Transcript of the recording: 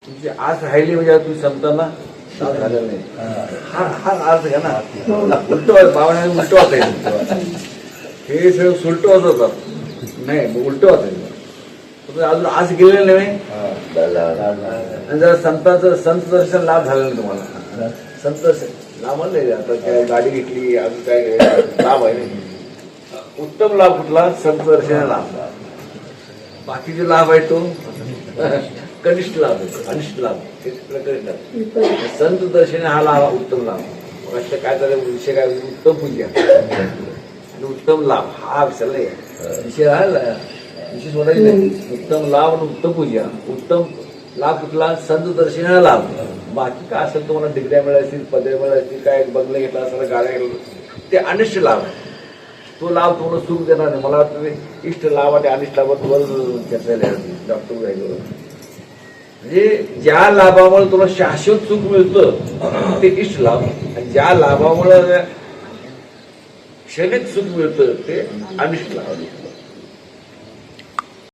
तुमची आज राहिली म्हणजे तुम्ही संतांना आज झालेलं नाही. हा अर्थ घ्या ना. उलट बावण्या उलट वाचायचं. हे सगळं सुलट वाजवतात नाही उलट वाचायचं. अजून आज गेलेलं नाही आणि जरा संतांचं संत दर्शन लाभ झालं नाही तुम्हाला. संत लाभ म्हणलं आता काय गाडी घेतली अजून काय लाभ आहे नाही. उत्तम लाभ कुठला संत दर्शन लाभ. बाकीचे लाभ आहे तो कनिष्ठ लाभ आहे. अनिष्ट लाभ संत दर्शन हा लाभ उत्तम लाभ. अशा काय झालं विषय काय उत्तम पूजा आणि उत्तम लाभ हा विसरला विषय राहिला. विशेष बोलायचं नाही. उत्तम लाभ आणि उत्तम पूजा. उत्तम लाभ कुठला संत दर्शन हा लाभ. बाकी काय असेल तुम्हाला डिग्र्या मिळायतील पदव्या मिळायतील काय बंगले घेतला असेल गाड्या घेतला ते अनिष्ट लाभ आहे. तो लाभ तुम्हाला सुख देणार नाही. मला वाटतं इष्ट लाभ आणि अनिष्ट लाभावर चर्चा डॉक्टर राहिलो. म्हणजे ज्या लाभामुळे तुला शाश्वत सुख मिळतं ते इष्ट लाभ आणि ज्या लाभामुळे क्षणिक सुख मिळतं ते अनिष्ट लाभ.